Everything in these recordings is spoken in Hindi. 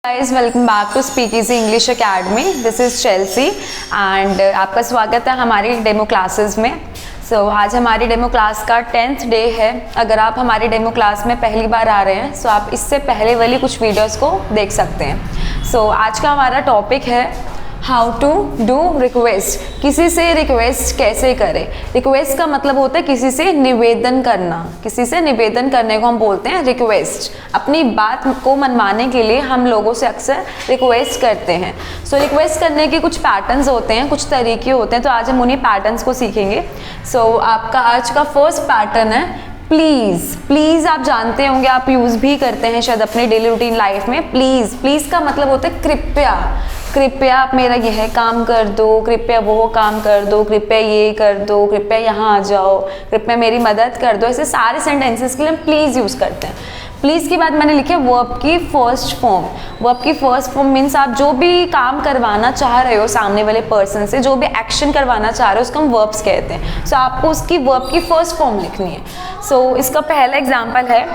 Guys welcome back to speak easy English academy. This is Chelsea and आपका स्वागत है हमारी डेमो क्लासेस में। आज हमारी डेमो क्लास का 10th डे है। अगर आप हमारी डेमो क्लास में पहली बार आ रहे हैं आप इससे पहले वाली कुछ वीडियोस को देख सकते हैं। आज का हमारा टॉपिक है हाउ टू डू रिक्वेस्ट। किसी से रिक्वेस्ट कैसे करें। रिक्वेस्ट का मतलब होता है किसी से निवेदन करना। किसी से निवेदन करने को हम बोलते हैं रिक्वेस्ट। अपनी बात को मनवाने के लिए हम लोगों से अक्सर रिक्वेस्ट करते हैं। रिक्वेस्ट करने के कुछ पैटर्न्स होते हैं, कुछ तरीके होते हैं। तो आज हम उन्हीं पैटर्न्स को सीखेंगे। आपका आज का फर्स्ट पैटर्न है प्लीज़। प्लीज़ आप जानते होंगे, आप यूज़ भी करते हैं शायद अपने डेली रूटीन लाइफ में। प्लीज़ का मतलब होता है कृपया। कृपया आप मेरा यह काम कर दो, कृपया वो काम कर दो, कृपया ये कर दो, कृपया यहाँ आ जाओ, कृपया मेरी मदद कर दो। ऐसे सारे सेंटेंसेस के लिए हम प्लीज़ यूज़ करते हैं। प्लीज़ के बाद मैंने लिखा वर्ब की फर्स्ट फॉर्म। वर्ब की फर्स्ट फॉर्म मीन्स आप जो भी काम करवाना चाह रहे हो सामने वाले पर्सन से, जो भी एक्शन करवाना चाह रहे हो उसको हम वर्ब्स कहते हैं। आपको उसकी वर्ब की फर्स्ट फॉर्म लिखनी है। इसका पहला एग्जाम्पल है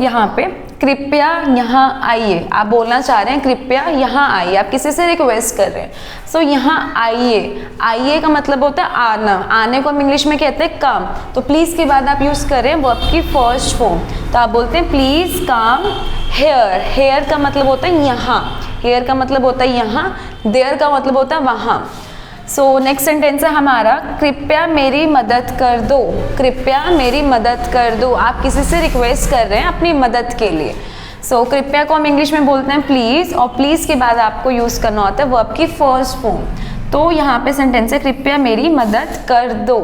यहाँ पे, कृपया यहाँ आइए। आप बोलना चाह रहे हैं कृपया यहाँ आइए, आप किसी से रिक्वेस्ट कर रहे हैं। यहाँ आइए, आइए का मतलब होता है आना। आने को हम इंग्लिश में कहते हैं कम। तो प्लीज़ के बाद आप यूज़ करें वर्ब की फर्स्ट फॉर्म। तो आप बोलते हैं प्लीज़ कम हेयर। हेयर का मतलब होता है यहाँ। हेयर का मतलब होता है यहाँ। देयर का मतलब होता है वहाँ। नेक्स्ट सेंटेंस है हमारा कृपया मेरी मदद कर दो। कृपया मेरी मदद कर दो। आप किसी से रिक्वेस्ट कर रहे हैं अपनी मदद के लिए। कृपया को हम इंग्लिश में बोलते हैं प्लीज़, और प्लीज़ के बाद आपको यूज़ करना होता है वर्ब की फर्स्ट फॉर्म। यहाँ पे सेंटेंस है कृपया मेरी मदद कर दो।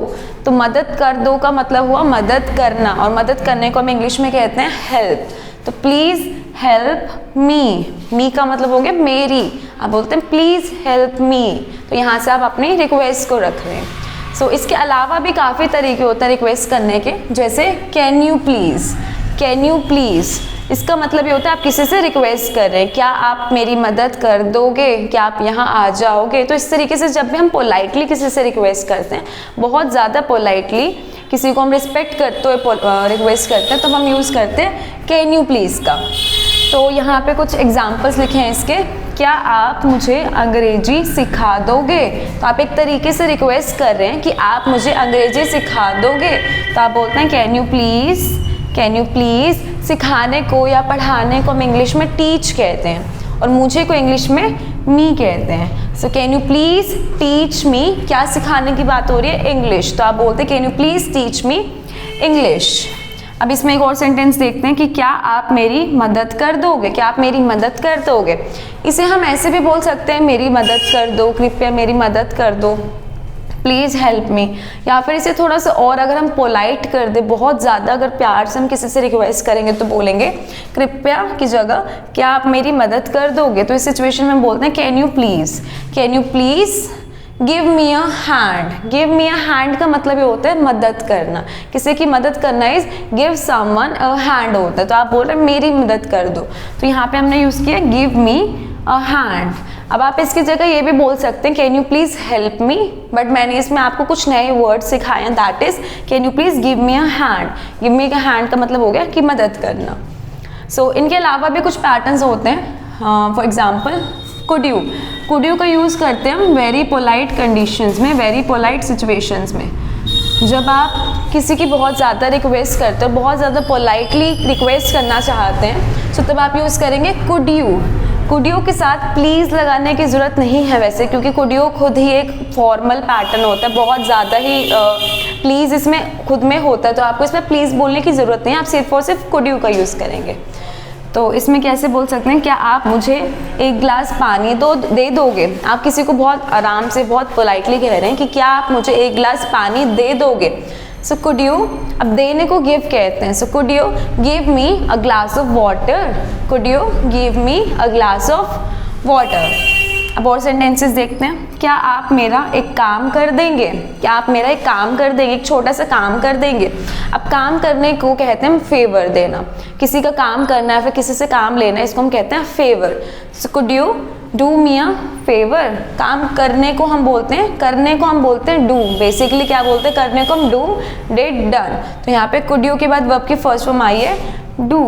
तो मदद कर दो का मतलब हुआ मदद करना, और मदद करने को हम इंग्लिश में कहते हैं हेल्प। तो प्लीज़ हेल्प मी। मी का मतलब हो गया मेरी। आप बोलते हैं प्लीज़ हेल्प मी। तो यहाँ से आप अपनी रिक्वेस्ट को रख रहे हैं। इसके अलावा भी काफ़ी तरीके होते हैं रिक्वेस्ट करने के, जैसे can you please. Can you please इसका मतलब ये होता है आप किसी से रिक्वेस्ट कर रहे हैं, क्या आप मेरी मदद कर दोगे, क्या आप यहाँ आ जाओगे। तो इस तरीके से जब भी हम पोलाइटली किसी से रिक्वेस्ट करते हैं, बहुत ज़्यादा पोलाइटली किसी को हम रिस्पेक्ट करते हुए रिक्वेस्ट करते हैं, तो हम यूज़ करते हैं कैन यू प्लीज़ का। तो यहाँ पे कुछ एग्जाम्पल्स लिखे हैं इसके। क्या आप मुझे अंग्रेजी सिखा दोगे। तो आप एक तरीके से रिक्वेस्ट कर रहे हैं कि आप मुझे अंग्रेजी सिखा दोगे। तो आप बोलते हैं can you please. Can you please सिखाने को या पढ़ाने को हम इंग्लिश में टीच कहते हैं, और मुझे को इंग्लिश में मी कहते हैं। Can you please teach me. क्या सिखाने की बात हो रही है, इंग्लिश। तो आप बोलते हैं can you please teach me English. अब इसमें एक और सेंटेंस देखते हैं कि क्या आप मेरी मदद कर दोगे। क्या आप मेरी मदद कर दोगे। इसे हम ऐसे भी बोल सकते हैं मेरी मदद कर दो, कृपया मेरी मदद कर दो, प्लीज़ हेल्प मी। या फिर इसे थोड़ा सा और अगर हम पोलाइट कर दे, बहुत ज़्यादा अगर प्यार से हम किसी से रिक्वेस्ट करेंगे तो बोलेंगे कृपया की जगह क्या आप मेरी मदद कर दोगे। तो इस सिचुएशन में बोलते हैं can you please. Can you please give me a hand. Give me a hand का मतलब ये होता है मदद करना। किसी की मदद करना is give someone a hand होता है। तो आप बोल रहे हैं मेरी मदद कर दो। तो यहाँ पे हमने यूज़ किया गिव मी अ हैंड। अब आप इसकी जगह ये भी बोल सकते हैं can you please help me, but मैंने इसमें आपको कुछ नए वर्ड सिखाए हैं, that is can you please give me a hand. Give me का हैंड का मतलब हो गया कि मदद करना। इनके अलावा भी कुछ पैटर्न्स होते हैं। For example could you. Could you का यूज़ करते हैं हम वेरी पोलाइट कंडीशंस में, वेरी पोलाइट सिचुएशंस में। जब आप किसी की बहुत ज़्यादा रिक्वेस्ट करते हो, बहुत ज़्यादा पोलाइटली रिक्वेस्ट करना चाहते हैं, तब आप यूज़ करेंगे कुड यू। कुड यू के साथ प्लीज़ लगाने की ज़रूरत नहीं है वैसे, क्योंकि कुड यू खुद ही एक फॉर्मल पैटर्न होता है, बहुत ज़्यादा ही प्लीज़ इसमें खुद में होता है। तो आपको इसमें प्लीज़ बोलने की ज़रूरत नहीं है, आप सिर्फ और सिर्फ कुड यू का यूज़ करेंगे। तो इसमें कैसे बोल सकते हैं क्या आप मुझे एक गिलास पानी दे दोगे। आप किसी को बहुत आराम से बहुत पोलाइटली कह रहे हैं कि क्या आप मुझे एक गिलास पानी दे दोगे। कुड यू, अब देने को गिव कहते हैं। Could you give me a glass of water. Could you give me a glass of water. अब और सेंटेंसेस देखते हैं। क्या आप मेरा एक काम कर देंगे। क्या आप मेरा एक काम कर देंगे, एक छोटा सा काम कर देंगे। अब काम करने को कहते हैं हम फेवर देना। किसी का काम करना है, फिर किसी से काम लेना है, इसको हम कहते हैं favour. Could you do me a favour. काम करने को हम बोलते हैं, करने को हम बोलते हैं डू। बेसिकली क्या बोलते हैं, करने को हम डू, डिड, डन। तो यहाँ पे कुड यू के बाद वर्ब की फर्स्ट फॉर्म आई है डू।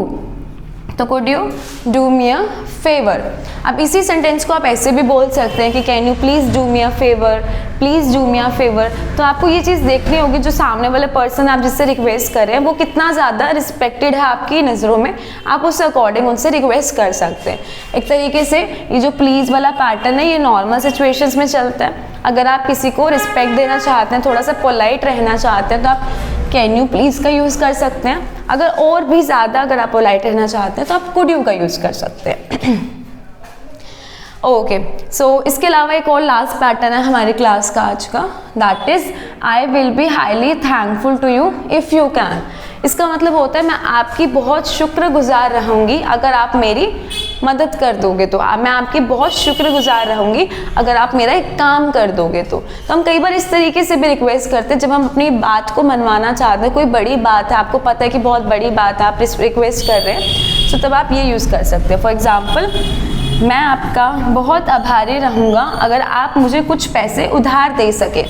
तो could you do me a favour. अब इसी सेंटेंस को आप ऐसे भी बोल सकते हैं कि can you please do me a favour, please do me a favour. तो आपको ये चीज़ देखनी होगी जो सामने वाले पर्सन आप जिससे रिक्वेस्ट कर रहे हैं वो कितना ज़्यादा रिस्पेक्टेड है आपकी नज़रों में, आप उस अकॉर्डिंग उनसे रिक्वेस्ट कर सकते हैं। एक तरीके से ये जो प्लीज़ वाला पैटर्न है ये नॉर्मल सिचुएशंस में चलता है। अगर आप किसी को रिस्पेक्ट देना चाहते हैं, थोड़ा सा पोलाइट रहना चाहते हैं, तो आप कैन यू प्लीज़ का यूज़ कर सकते हैं। अगर और भी ज़्यादा अगर आप पोलाइट रहना चाहते हैं तो आप कुड यू का यूज़ कर सकते हैं। ओके, सो इसके अलावा एक और लास्ट पैटर्न है हमारी क्लास का आज का, that is I will be highly thankful to you if you can. इसका मतलब होता है मैं आपकी बहुत शुक्रगुजार रहूँगी अगर आप मेरी मदद कर दोगे तो। मैं आपकी बहुत शुक्रगुजार रहूँगी अगर आप मेरा एक काम कर दोगे तो हम कई बार इस तरीके से भी रिक्वेस्ट करते हैं जब हम अपनी बात को मनवाना चाहते हैं। कोई बड़ी बात है, आपको पता है कि बहुत बड़ी बात है, आप रिक्वेस्ट कर रहे हैं, तो तब आप ये यूज़ कर सकते हैं। फॉर एग्ज़ाम्पल, मैं आपका बहुत आभारी रहूँगा अगर आप मुझे कुछ पैसे उधार दे सके।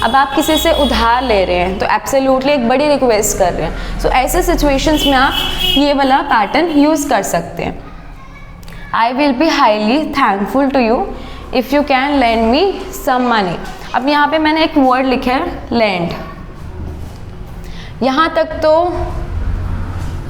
अब आप किसी से उधार ले रहे हैं तो एब्सोल्युटली एक बड़ी रिक्वेस्ट कर रहे हैं। सो ऐसे सिचुएशंस में आप ये वाला पैटर्न यूज़ कर सकते हैं। I will be highly thankful to you if you can lend me some money. अब यहाँ पे मैंने एक वर्ड लिखा है लेंड। यहाँ तक तो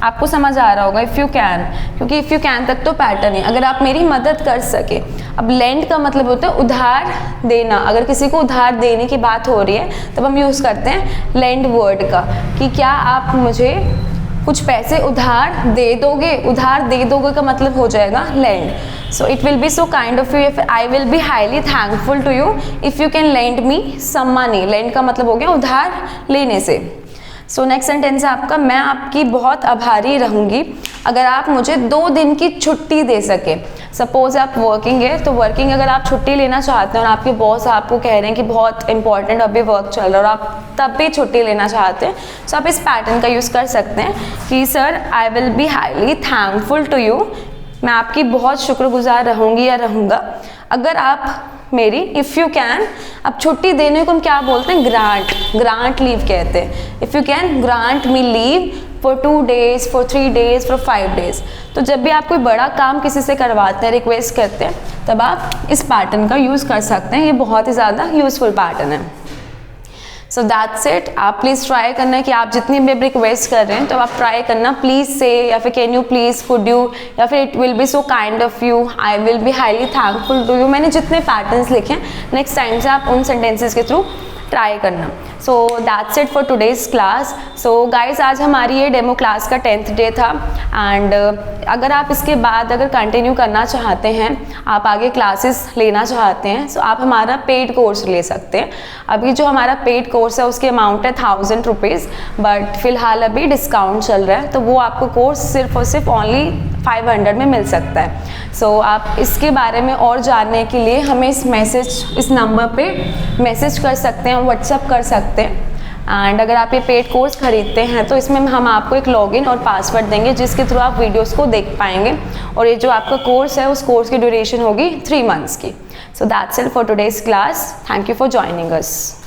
आपको समझ आ रहा होगा इफ़ यू कैन, क्योंकि इफ़ यू कैन तक तो पैटर्न है, अगर आप मेरी मदद कर सके। अब लेंड का मतलब होता है उधार देना। अगर किसी को उधार देने की बात हो रही है तब हम यूज़ करते हैं लेंड वर्ड का, कि क्या आप मुझे कुछ पैसे उधार दे दोगे। उधार दे दोगे का मतलब हो जाएगा lend. So it will be so kind of you if I will be highly thankful to you if you can lend me some money. Lend का मतलब हो गया उधार लेने से। सो नेक्स्ट सेंटेंस है आपका, मैं आपकी बहुत आभारी रहूँगी अगर आप मुझे 2 दिन की छुट्टी दे सके। सपोज आप वर्किंग है, तो वर्किंग अगर आप छुट्टी लेना चाहते हैं और आपके बॉस आपको कह रहे हैं कि बहुत इंपॉर्टेंट अभी वर्क चल रहा है और आप तब भी छुट्टी लेना चाहते हैं, तो आप इस पैटर्न का यूज़ कर सकते हैं कि sir I will be highly thankful to you, मैं आपकी बहुत शुक्रगुजार रहूँगी या रहूँगा अगर आप मेरी इफ़ यू कैन। अब छुट्टी देने को हम क्या बोलते हैं, ग्रांट लीव कहते हैं। If you can grant me leave for 2 days, for 3 days, for 5 days। तो जब भी आप कोई बड़ा काम किसी से करवाते हैं, रिक्वेस्ट करते हैं, तब आप इस पैटर्न का यूज़ कर सकते हैं। ये बहुत ही ज़्यादा यूज़फुल पैटर्न है। So that's it. आप प्लीज़ ट्राई करना कि आप जितनी भी रिक्वेस्ट कर रहे हैं तो आप ट्राई करना प्लीज़ से, या फिर can you please, could you, या फिर it will be so kind of you, I will be highly thankful to you. मैंने जितने पैटर्न्स लिखे हैं नेक्स्ट टाइम से आप उन सेंटेंसेस के थ्रू ट्राई करना। So that's it for today's class. So guys आज हमारी ये डेमो क्लास का 10th डे था। एंड अगर आप इसके बाद अगर कंटिन्यू करना चाहते हैं, आप आगे क्लासेस लेना चाहते हैं, सो आप हमारा पेड कोर्स ले सकते हैं। अभी जो हमारा पेड कोर्स है उसकी अमाउंट है 1000 रुपीज़, बट फिलहाल अभी डिस्काउंट चल रहा है, तो वो आपको कोर्स सिर्फ और सिर्फ ओनली 500 में मिल सकता है। सो आप इसके बारे में और जानने के लिए हमें इस नंबर पे मैसेज कर सकते हैं, व्हाट्सअप कर सकते हैं। एंड अगर आप ये पेड कोर्स खरीदते हैं तो इसमें हम आपको एक लॉगिन और पासवर्ड देंगे जिसके थ्रू आप वीडियोस को देख पाएंगे। और ये जो आपका कोर्स है उस कोर्स की ड्यूरेशन होगी 3 months की। So that's it for today's class. Thank you for joining us.